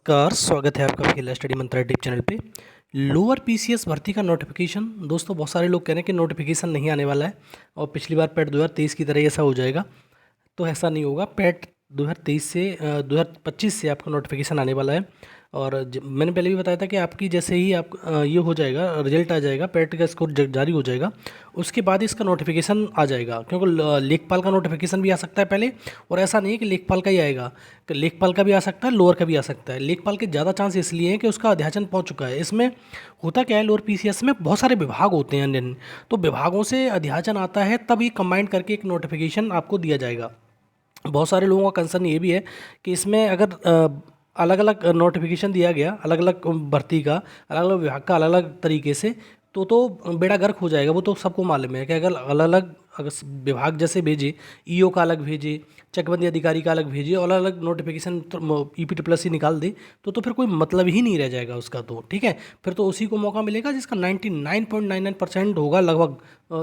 नमस्कार, स्वागत है आपका खेला स्टडी मंत्रा टिप चैनल पे। लोअर पीसीएस भर्ती का नोटिफिकेशन दोस्तों, बहुत सारे लोग कह रहे हैं कि नोटिफिकेशन नहीं आने वाला है और पिछली बार पैट 2023 की तरह ऐसा हो जाएगा। तो ऐसा नहीं होगा। पैट 2023 से 2025 से आपका नोटिफिकेशन आने वाला है। और मैंने पहले भी बताया था कि आपकी जैसे ही आप ये हो जाएगा, रिजल्ट आ जाएगा, पैट का स्कोर जारी हो जाएगा, उसके बाद इसका नोटिफिकेशन आ जाएगा। क्योंकि लेखपाल का नोटिफिकेशन भी आ सकता है पहले, और ऐसा नहीं है कि लेखपाल का ही आएगा, कि लेखपाल का भी आ सकता है, लोअर का भी आ सकता है। लेखपाल के ज़्यादा चांस इसलिए हैं कि उसका अध्याचन पहुंच चुका है। इसमें होता क्या है, लोअर पीसीएस में बहुत सारे विभाग होते हैं अन्य, तो विभागों से अध्याचन आता है, तब ये कंबाइंड करके एक नोटिफिकेशन आपको दिया जाएगा। बहुत सारे लोगों का कंसर्न ये भी है कि इसमें अगर अलग अलग नोटिफिकेशन दिया गया, अलग अलग भर्ती का, अलग अलग विभाग का अलग अलग तरीके से, तो बेड़ा गर्क हो जाएगा। वो तो सबको मालूम है कि अगर अलग अलग अगर विभाग जैसे भेजे, ईओ का अलग भेजे, चकबंदी अधिकारी का अलग भेजे, और अलग अलग नोटिफिकेशन ईपीटी प्लस ही निकाल दे, तो फिर कोई मतलब ही नहीं रह जाएगा उसका। तो ठीक है, फिर तो उसी को मौका मिलेगा जिसका 99.99% होगा लगभग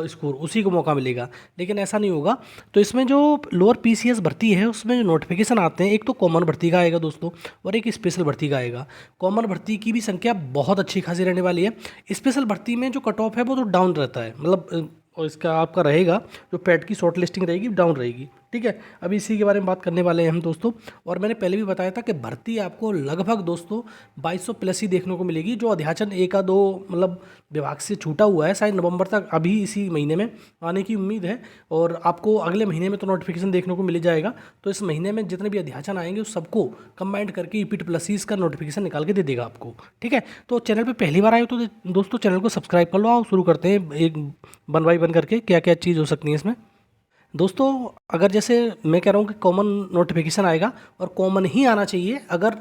स्कोर, उसी को मौका मिलेगा। लेकिन ऐसा नहीं होगा। तो इसमें जो लोअर पीसीएस भर्ती है उसमें जो नोटिफिकेशन आते हैं, एक तो कॉमन भर्ती का आएगा दोस्तों, और एक स्पेशल भर्ती का आएगा। कॉमन भर्ती की भी संख्या बहुत अच्छी खासी रहने वाली है। स्पेशल भर्ती में जो कट ऑफ है वो तो डाउन रहता है, मतलब और इसका आपका रहेगा, जो पैट की शॉर्ट लिस्टिंग रहेगी डाउन रहेगी। ठीक है, अभी इसी के बारे में बात करने वाले हैं हम दोस्तों। और मैंने पहले भी बताया था कि भर्ती आपको लगभग दोस्तों 2200 प्लस ही देखने को मिलेगी। जो अध्याचन एक दो मतलब विभाग से छूटा हुआ है, शायद नवंबर तक अभी इसी महीने में आने की उम्मीद है, और आपको अगले महीने में तो नोटिफिकेशन देखने को मिल जाएगा। तो इस महीने में जितने भी अध्याचन आएंगे उस सबको कंबाइंड करके ईपीटी प्लस इसका नोटिफिकेशन निकाल के दे देगा आपको। ठीक है, तो चैनल पर पहली बार आए हो तो दोस्तों चैनल को सब्सक्राइब कर लो। आओ शुरू करते हैं एक वन बाई वन करके क्या क्या चीज़ हो सकती है इसमें दोस्तों। अगर जैसे मैं कह रहा हूँ कि कॉमन नोटिफिकेशन आएगा, और कॉमन ही आना चाहिए। अगर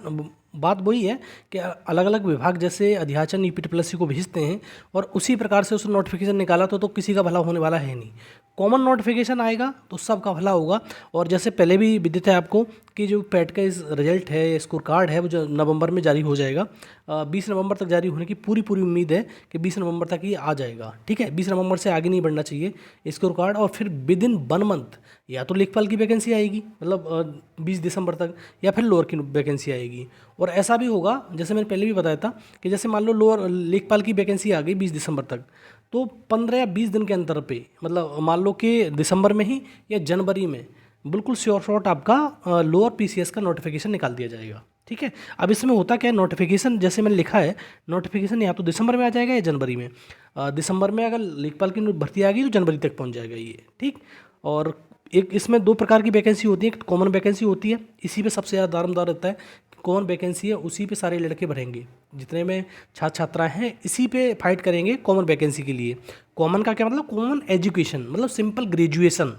बात वही है कि अलग अलग विभाग जैसे अध्याचन ईपीटी प्लस को भेजते हैं और उसी प्रकार से उस नोटिफिकेशन निकाला तो किसी का भला होने वाला है नहीं। कॉमन नोटिफिकेशन आएगा तो सबका भला होगा। और जैसे पहले भी विदित है आपको कि जो पैट का इस रिजल्ट है, स्कोर कार्ड है, वो जो नवंबर में जारी हो जाएगा। 20 नवंबर तक जारी होने की पूरी उम्मीद है कि 20 नवंबर तक ये आ जाएगा। ठीक है, 20 नवंबर से आगे नहीं बढ़ना चाहिए स्कोर कार्ड। और फिर विद इन 1 मंथ या तो लेखपाल की वैकेंसी आएगी, मतलब 20 दिसंबर तक, या फिर लोअर की वैकेंसी आएगी। और ऐसा भी होगा, जैसे मैंने पहले भी बताया था कि जैसे मान लो लोअर लेखपाल की वैकेंसी आ गई 20 दिसंबर तक, तो 15 या 20 दिन के अंतर पे, मतलब मान लो कि दिसंबर में ही या जनवरी में बिल्कुल श्योर शॉट आपका लोअर पीसीएस का नोटिफिकेशन निकाल दिया जाएगा। ठीक है, अब इसमें होता क्या है, नोटिफिकेशन जैसे मैंने लिखा है, नोटिफिकेशन या तो दिसंबर में आ जाएगा या जनवरी में। दिसंबर में अगर लेखपाल की भर्ती आ गई तो जनवरी तक पहुंच जाएगा ये। ठीक, और एक इसमें 2 प्रकार की वैकेंसी होती है। एक कॉमन वैकेंसी होती है, इसी पे सबसे ज़्यादा दारोमदार रहता है। कॉमन वैकेंसी है, उसी पे सारे लड़के भरेंगे, जितने में छात्र छात्राएं हैं इसी पे फाइट करेंगे कॉमन वैकेंसी के लिए। कॉमन का क्या मतलब, कॉमन एजुकेशन मतलब सिंपल ग्रेजुएशन।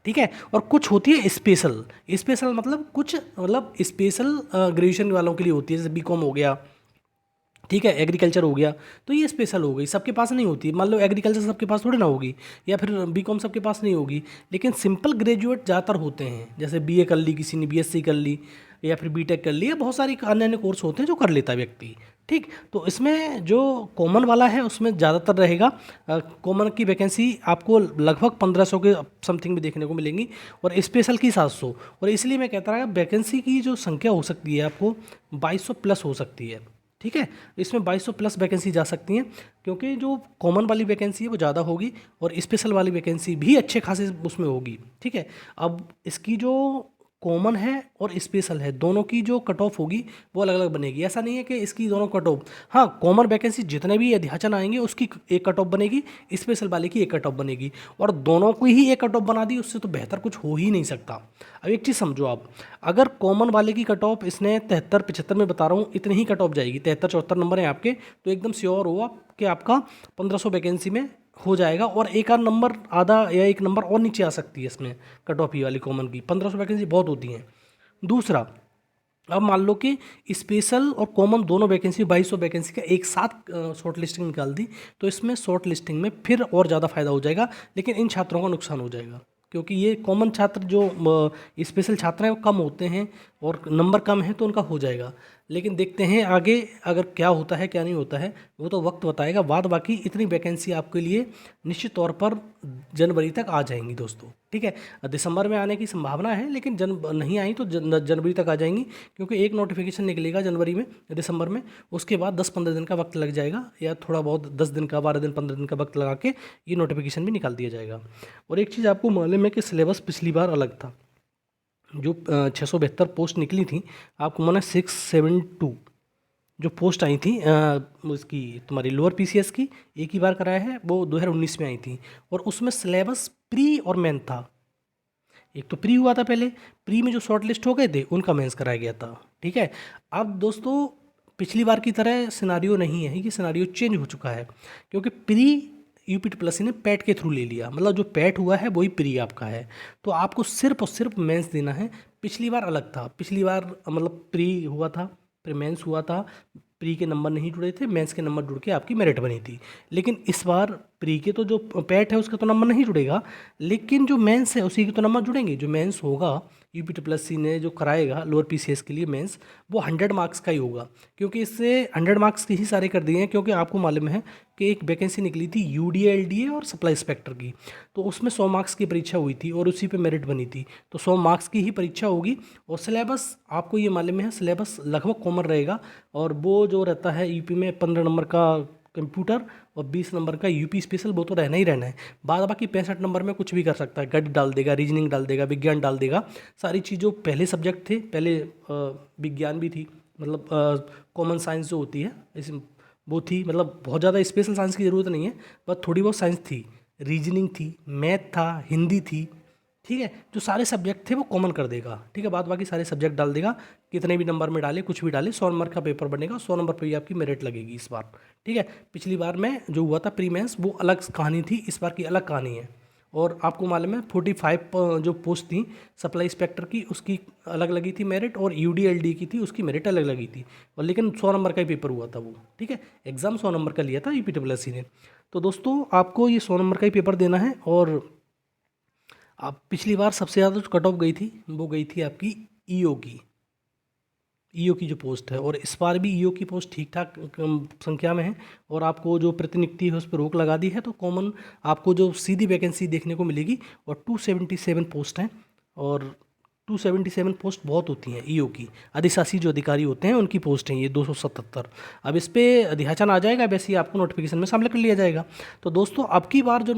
ठीक है, और कुछ होती है स्पेशल। स्पेशल मतलब कुछ, मतलब स्पेशल ग्रेजुएशन वालों के लिए होती है, जैसे बीकॉम हो गया, ठीक है, एग्रीकल्चर हो गया, तो ये स्पेशल हो गई, सबके पास नहीं होती। मान लो एग्रीकल्चर सबके पास थोड़ी ना होगी, या फिर बीकॉम सबके पास नहीं होगी। लेकिन सिंपल ग्रेजुएट ज़्यादातर होते हैं, जैसे बीए कर ली किसी ने, बीएससी कर ली, या फिर बीटेक कर ली, या बहुत सारी अन्य अन्य कोर्स होते हैं जो कर लेता है व्यक्ति। ठीक, तो इसमें जो कॉमन वाला है उसमें ज़्यादातर रहेगा। कॉमन की वैकेंसी आपको लगभग 1500 के समथिंग में देखने को मिलेंगी, और स्पेशल की 700। और इसलिए मैं कहता रहा वैकेंसी की जो संख्या हो सकती है आपको 2200 प्लस हो सकती है। ठीक है, इसमें 2200 प्लस वैकेंसी जा सकती हैं, क्योंकि जो कॉमन वाली वैकेंसी है वो ज़्यादा होगी, और स्पेशल वाली वैकेंसी भी अच्छे खासे उसमें होगी। ठीक है, अब इसकी जो कॉमन है और स्पेशल है, दोनों की जो कट ऑफ होगी वो अलग अलग बनेगी। ऐसा नहीं है कि इसकी दोनों कट ऑफ, हाँ, कॉमन वैकेंसी जितने भी अध्याचन आएंगे उसकी एक कट ऑफ बनेगी, स्पेशल वाले की एक कट ऑफ बनेगी, और दोनों को ही एक कट ऑफ बना दी, उससे तो बेहतर कुछ हो ही नहीं सकता। अब एक चीज़ समझो आप, अगर कॉमन वाले की कट ऑफ इसने 73-75 में बता रहा हूँ, इतनी ही कट ऑफ जाएगी, 73-74 नंबर है आपके, तो एकदम श्योर हो आप कि आपका 1500 वैकेंसी में हो जाएगा। और एक आध नंबर, आधा या 1 नंबर और नीचे आ सकती है इसमें कट ऑफ ही वाली कॉमन की। 1500 वैकेंसी बहुत होती हैं। दूसरा, अब मान लो कि स्पेशल और कॉमन दोनों वैकेंसी 2200 वैकेंसी का एक साथ शॉर्ट लिस्टिंग निकाल दी, तो इसमें शॉर्ट लिस्टिंग में फिर और ज़्यादा फायदा हो जाएगा। लेकिन इन छात्रों का नुकसान हो जाएगा, क्योंकि ये कॉमन छात्र जो स्पेशल छात्र हैं वो कम होते हैं, और नंबर कम है तो उनका हो जाएगा। लेकिन देखते हैं आगे अगर क्या होता है क्या नहीं होता है, वो तो वक्त बताएगा। बाद बाकी इतनी वैकेंसी आपके लिए निश्चित तौर पर जनवरी तक आ जाएंगी दोस्तों, ठीक है। दिसंबर में आने की संभावना है, लेकिन नहीं आई तो जनवरी तक आ जाएंगी, क्योंकि एक नोटिफिकेशन निकलेगा जनवरी में, दिसंबर में, उसके बाद 10-15 दिन का वक्त लग जाएगा, या थोड़ा बहुत 10 दिन का, 12 दिन, 15 दिन का वक्त लगा के ये नोटिफिकेशन भी निकाल दिया जाएगा। और एक चीज़ आपको मालूम है कि सिलेबस पिछली बार अलग था। जो 672 पोस्ट निकली थी, आपको माना 672 जो पोस्ट आई थी उसकी तुम्हारी लोअर पीसीएस की, एक ही बार कराया है, वो 2019 में आई थी। और उसमें सिलेबस प्री और मेन था। एक तो प्री हुआ था पहले, प्री में जो शॉर्ट लिस्ट हो गए थे उनका मेंस कराया गया था, ठीक है। अब दोस्तों पिछली बार की तरह सिनारियो नहीं है, ये सिनारियो चेंज हो चुका है, क्योंकि प्री यूपीपीएससी ने पैट के थ्रू ले लिया, मतलब जो पैट हुआ है वही प्री आपका है, तो आपको सिर्फ और सिर्फ मेंस देना है। पिछली बार अलग था, पिछली बार मतलब प्री हुआ था, फिर मेंस हुआ था, प्री के नंबर नहीं जुड़े थे, मेंस के नंबर जुड़ के आपकी मेरिट बनी थी। लेकिन इस बार प्री के तो जो पैट है उसका तो नंबर नहीं जुड़ेगा, लेकिन जो मेंस है उसी के तो नंबर जुड़ेंगे। जो मेंस होगा यूपीपीएससी ने जो कराएगा लोअर पीसीएस के लिए मेंस, वो 100 मार्क्स का ही होगा, क्योंकि इससे 100 मार्क्स के ही सारे कर दिए हैं। क्योंकि आपको मालूम है कि एक वैकेंसी निकली थी यूडीए एलडीए और सप्लाई इंस्पेक्टर की, तो उसमें 100 मार्क्स की परीक्षा हुई थी और उसी पे मेरिट बनी थी, तो 100 मार्क्स की ही परीक्षा होगी। और सिलेबस आपको ये मालूम है, सिलेबस लगभग कॉमन रहेगा। और वो जो रहता है यूपी में 15 नंबर का कंप्यूटर और 20 नंबर का यूपी स्पेशल, वो तो रहना ही रहना है। बाद बाकी 65 नंबर में कुछ भी कर सकता है, गणित डाल देगा, रीजनिंग डाल देगा, विज्ञान डाल देगा, सारी चीज़। जो पहले सब्जेक्ट थे, पहले विज्ञान भी थी, मतलब कॉमन साइंस जो होती है इस वो थी, मतलब बहुत ज़्यादा स्पेशल साइंस की ज़रूरत नहीं है, बस थोड़ी बहुत साइंस थी, रीजनिंग थी, मैथ था, हिंदी थी, ठीक है। जो सारे सब्जेक्ट थे वो कॉमन कर देगा, ठीक है। बाद बाकी सारे सब्जेक्ट डाल देगा, कितने भी नंबर में डाले, कुछ भी डाले, 100 नंबर का पेपर बनेगा, 100 नंबर पर ही आपकी मेरिट लगेगी इस बार, ठीक है। पिछली बार में जो हुआ था प्री मेंस, वो अलग कहानी थी, इस बार की अलग कहानी है। और आपको मालूम है 45 जो पोस्ट थी सप्लाई इंस्पेक्टर की, उसकी अलग लगी थी मेरिट, और यूडीएलडी की थी, उसकी मेरिट अलग लगी थी। और लेकिन 100 नंबर का ही पेपर हुआ था वो, ठीक है। एग्ज़ाम 100 नंबर का लिया था यूपीपीएससी ने। तो दोस्तों आपको ये 100 नंबर का ही पेपर देना है। और आप पिछली बार सबसे ज़्यादा जो कट ऑफ गई थी वो गई थी आपकी ईओ की, ईओ की जो पोस्ट है। और इस बार भी ईओ की पोस्ट ठीक ठाक संख्या में है, और आपको जो प्रतिनियुक्ति है उस पर रोक लगा दी है, तो कॉमन आपको जो सीधी वैकेंसी देखने को मिलेगी। और 277 पोस्ट हैं, और 277 पोस्ट बहुत होती हैं ईओ की, अधिशासी जो अधिकारी होते हैं उनकी पोस्ट हैं ये 277। अब इस पर अधियाचन आ जाएगा, वैसे ही आपको नोटिफिकेशन में शामिल कर लिया जाएगा। तो दोस्तों अब की बार जो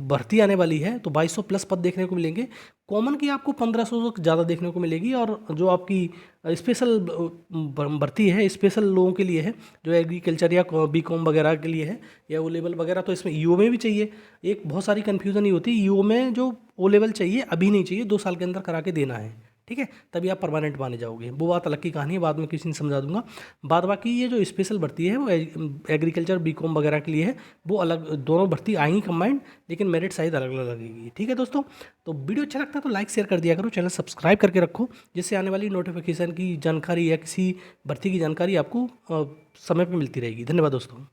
भर्ती आने वाली है तो 2200 प्लस पद देखने को मिलेंगे। कॉमन की आपको 1500 ज़्यादा देखने को मिलेगी, और जो आपकी स्पेशल भर्ती है, स्पेशल लोगों के लिए है, जो एग्रीकल्चर या बीकॉम वगैरह के लिए है, या ओ लेवल वगैरह, तो इसमें ईओ में भी चाहिए। एक बहुत सारी कन्फ्यूज़न ही होती है, ईओ में जो ओ लेवल चाहिए अभी नहीं चाहिए, 2 साल के अंदर करा के देना है, ठीक है, तभी आप परमानेंट माने जाओगे। वो बात अलग की कहानी है, बाद में किसी ने समझा दूंगा। बाद बाकी ये जो स्पेशल भर्ती है वो एग्रीकल्चर बीकॉम वगैरह के लिए है, वो अलग, दोनों भर्ती आएंगी कंबाइंड, लेकिन मेरिट शायद अलग अलग लगेगी, ठीक है दोस्तों। तो वीडियो अच्छा लगता है तो लाइक शेयर कर दिया करो, चैनल सब्सक्राइब करके रखो, जिससे आने वाली नोटिफिकेशन की जानकारी या किसी भर्ती की जानकारी आपको समय पर मिलती रहेगी। धन्यवाद दोस्तों।